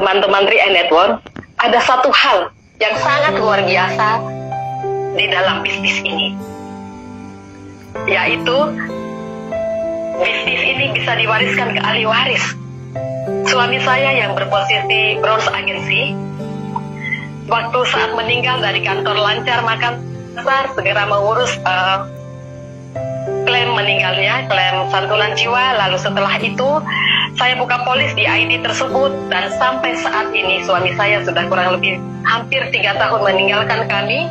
teman-teman 3i Network, ada satu hal yang sangat luar biasa di dalam bisnis ini, yaitu bisnis ini bisa diwariskan ke ahli waris. Suami saya yang berposisi bronze agency, waktu saat meninggal dari kantor lancar, maka segera mengurus klaim meninggalnya, klaim santunan jiwa. Lalu setelah itu saya buka polis di ID tersebut, dan sampai saat ini suami saya sudah kurang lebih hampir 3 tahun meninggalkan kami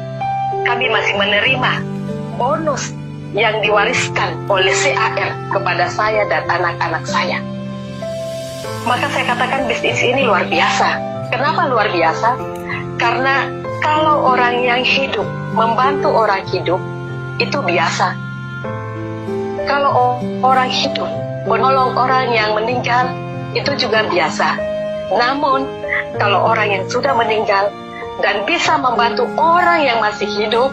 masih menerima bonus yang diwariskan oleh CAR kepada saya dan anak-anak saya. Maka saya katakan bisnis ini luar biasa. Kenapa luar biasa? Karena kalau orang yang hidup membantu orang hidup itu biasa. Kalau orang hidup menolong orang yang meninggal itu juga biasa. Namun kalau orang yang sudah meninggal dan bisa membantu orang yang masih hidup,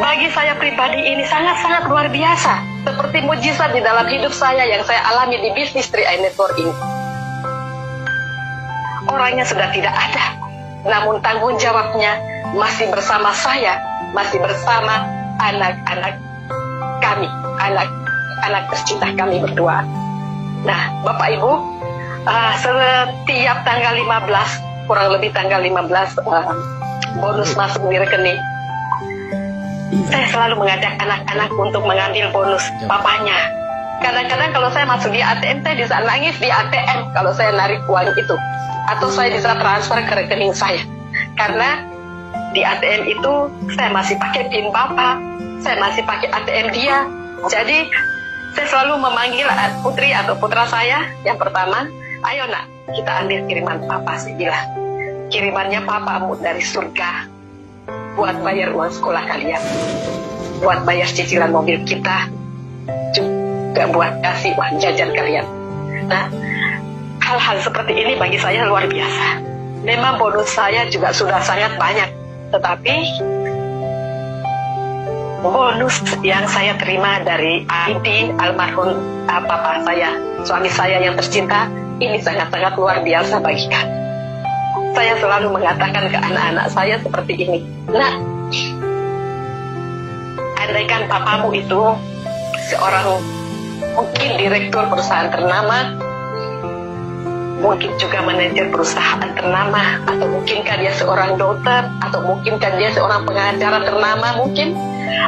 bagi saya pribadi ini sangat-sangat luar biasa. Seperti mujizat di dalam hidup saya yang saya alami di bisnis 3i Network ini. Orangnya sudah tidak ada, namun tanggung jawabnya masih bersama saya, masih bersama anak-anak kami, anak tercinta kami berdua. Nah, Bapak Ibu, setiap tanggal 15, kurang lebih tanggal 15, bonus masuk di rekening. Saya selalu mengajak anak-anak untuk mengambil bonus papanya. Kadang-kadang kalau saya masuk di ATM, saya bisa nangis di ATM kalau saya narik uang itu. Atau saya bisa transfer ke rekening saya. Karena di ATM itu saya masih pakai PIN Bapak, saya masih pakai ATM dia. Jadi saya selalu memanggil putri atau putra saya yang pertama, ayo nak, kita ambil kiriman Papa. Saya bilang, kirimannya Papamu dari surga, buat bayar uang sekolah kalian, buat bayar cicilan mobil kita, juga buat kasih uang jajan kalian. Nah, hal-hal seperti ini bagi saya luar biasa. Memang bonus saya juga sudah sangat banyak, tetapi bonus yang saya terima dari ID almarhum papa saya, suami saya yang tercinta, ini sangat-sangat luar biasa bagi kami. Saya selalu mengatakan ke anak-anak saya seperti ini, nak, andaikan papamu itu seorang mungkin direktur perusahaan ternama, mungkin juga manajer perusahaan ternama, atau mungkinkah dia seorang dokter, atau mungkinkah dia seorang pengacara ternama mungkin,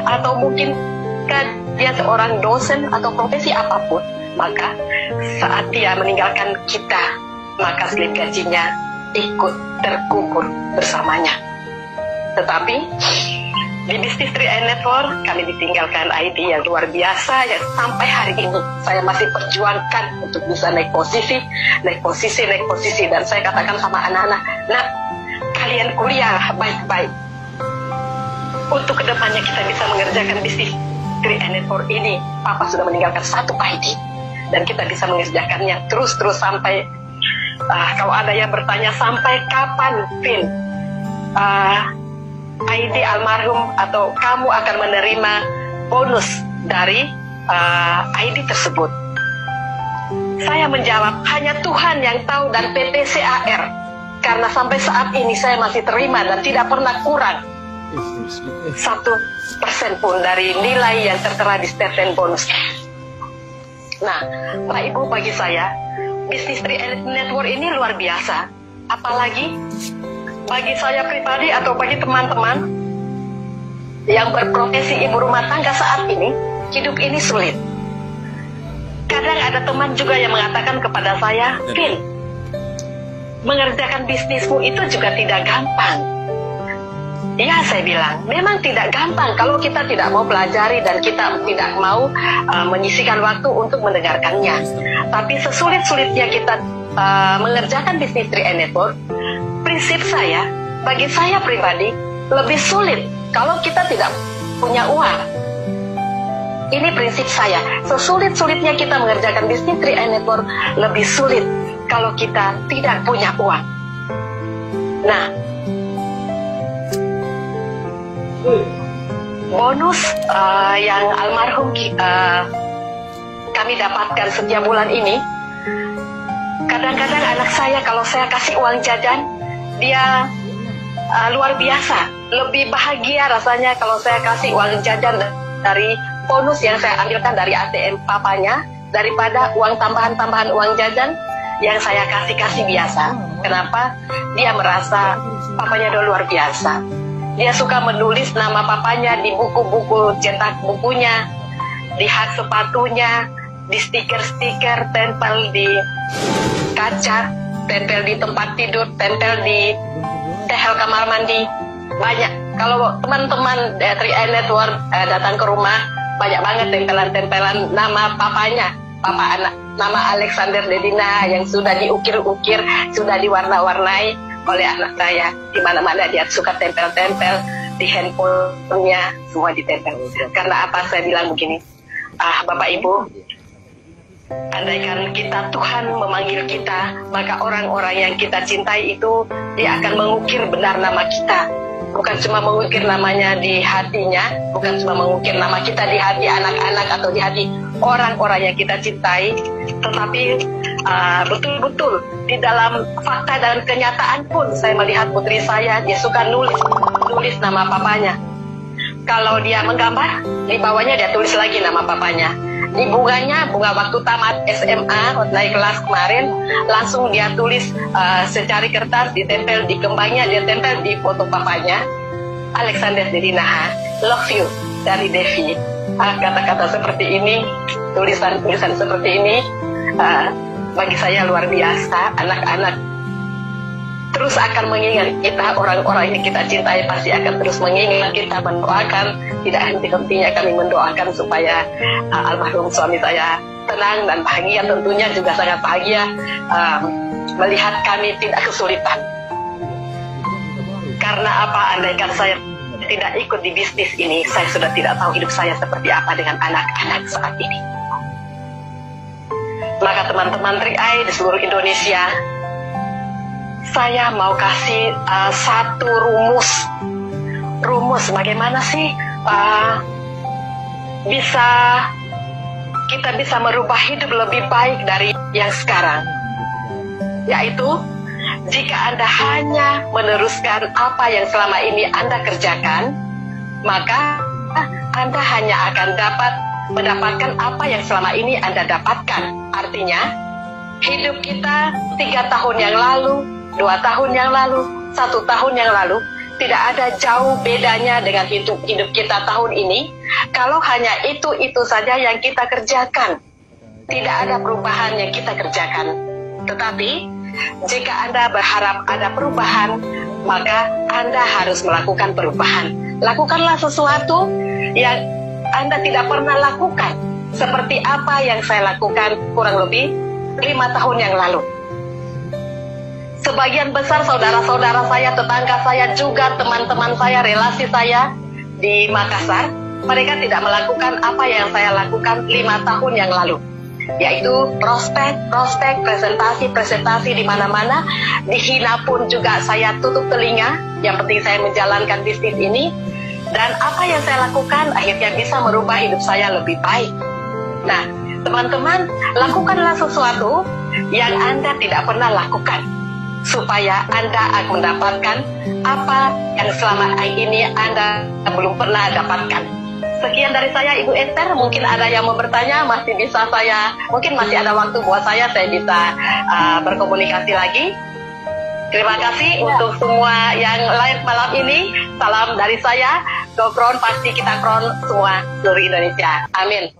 atau mungkinkah dia seorang dosen atau profesi apapun, maka saat dia meninggalkan kita, maka slip gajinya ikut terkubur bersamanya. Tetapi di bisnis 3i Network kami ditinggalkan ID yang luar biasa, yang sampai hari ini saya masih perjuangkan untuk bisa naik posisi. Dan saya katakan sama anak-anak, nah, kalian kuliah baik-baik. Untuk kedepannya kita bisa mengerjakan bisnis 3i Network ini. Papa sudah meninggalkan satu ID, dan kita bisa mengerjakannya terus-terus sampai kalau ada yang bertanya sampai kapan Vin ID almarhum atau kamu akan menerima bonus dari ID tersebut, saya menjawab hanya Tuhan yang tahu dan PT CAR, karena sampai saat ini saya masih terima dan tidak pernah kurang 1% pun dari nilai yang tertera di statement bonus. Nah, Pak Ibu, bagi saya bisnis 3i Network ini luar biasa. Apalagi bagi saya pribadi atau bagi teman-teman yang berprofesi ibu rumah tangga saat ini, hidup ini sulit. Kadang ada teman juga yang mengatakan kepada saya, Vin, mengerjakan bisnismu itu juga tidak gampang. Ya, saya bilang, memang tidak gampang kalau kita tidak mau pelajari dan kita tidak mau menyisihkan waktu untuk mendengarkannya. Tapi sesulit-sulitnya kita mengerjakan bisnis 3i Network, prinsip saya, bagi saya pribadi, lebih sulit kalau kita tidak punya uang. Ini prinsip saya, sesulit-sulitnya kita mengerjakan bisnis 3i Network, lebih sulit kalau kita tidak punya uang. Nah, bonus yang almarhum kami dapatkan setiap bulan ini, Kadang-kadang anak saya kalau saya kasih uang jajan, dia luar biasa. Lebih bahagia rasanya kalau saya kasih uang jajan dari bonus yang saya ambilkan dari ATM papanya, daripada uang tambahan uang jajan yang saya kasih biasa. Kenapa? Dia merasa papanya udah luar biasa. Dia suka menulis nama papanya di buku-buku cetak bukunya, di hak sepatunya, di stiker-stiker, tempel di kaca, tempel di tempat tidur, tempel di tehel kamar mandi. Banyak. Kalau teman-teman dari Network datang ke rumah, banyak banget tempelan-tempelan nama papanya. Papa anak, nama Alexander Dedina yang sudah diukir-ukir, sudah diwarna-warnai oleh anak saya. Di mana-mana dia suka tempel-tempel, di handphonenya semua ditempel. Karena apa saya bilang begini? Bapak Ibu, andaikan kita Tuhan memanggil kita, maka orang-orang yang kita cintai itu dia akan mengukir benar nama kita. Bukan cuma mengukir namanya di hatinya, bukan cuma mengukir nama kita di hati anak-anak atau di hati orang-orang yang kita cintai, tetapi betul-betul di dalam fakta dan kenyataan pun saya melihat putri saya, dia suka nulis nama papanya. Kalau dia menggambar, di bawahnya dia tulis lagi nama papanya. Di bunganya, bunga waktu tamat SMA, naik kelas kemarin, langsung dia tulis secari kertas, ditempel di kembangnya, dia tempel di foto papanya. Alexander Dedina, love you, dari Devi. Kata-kata seperti ini, tulisan-tulisan seperti ini, bagi saya luar biasa. Anak-anak terus akan mengingat kita, orang-orang yang kita cintai pasti akan terus mengingat kita, mendoakan. Tidak henti-hentinya kami mendoakan supaya almarhum suami saya tenang dan bahagia, tentunya juga sangat bahagia melihat kami tidak kesulitan. Karena apa? Andaikan saya tidak ikut di bisnis ini, saya sudah tidak tahu hidup saya seperti apa dengan anak-anak saat ini. Maka teman-teman Triai di seluruh Indonesia, saya mau kasih satu rumus bagaimana sih kita bisa merubah hidup lebih baik dari yang sekarang. Yaitu, jika Anda hanya meneruskan apa yang selama ini Anda kerjakan, maka Anda hanya akan dapat mendapatkan apa yang selama ini Anda dapatkan. Artinya, hidup kita 3 tahun yang lalu, 2 tahun yang lalu, 1 tahun yang lalu, tidak ada jauh bedanya dengan hidup kita tahun ini. Kalau hanya itu saja yang kita kerjakan, tidak ada perubahan yang kita kerjakan. Tetapi, jika Anda berharap ada perubahan, maka Anda harus melakukan perubahan. Lakukanlah sesuatu yang Anda tidak pernah lakukan, seperti apa yang saya lakukan kurang lebih 5 tahun yang lalu. Sebagian besar saudara-saudara saya, tetangga saya, juga teman-teman saya, relasi saya di Makassar, mereka tidak melakukan apa yang saya lakukan 5 tahun yang lalu. Yaitu prospek, presentasi di mana-mana, dihina pun juga saya tutup telinga, yang penting saya menjalankan bisnis ini, dan apa yang saya lakukan akhirnya bisa merubah hidup saya lebih baik. Nah, teman-teman, lakukanlah sesuatu yang Anda tidak pernah lakukan, supaya Anda akan mendapatkan apa yang selama ini Anda belum pernah dapatkan. Sekian dari saya, Ibu Esther. Mungkin ada yang mau bertanya, mungkin masih ada waktu buat saya bisa berkomunikasi lagi. Terima kasih untuk semua yang live malam ini. Salam dari saya, Go Crown, pasti kita crown semua seluruh Indonesia. Amin.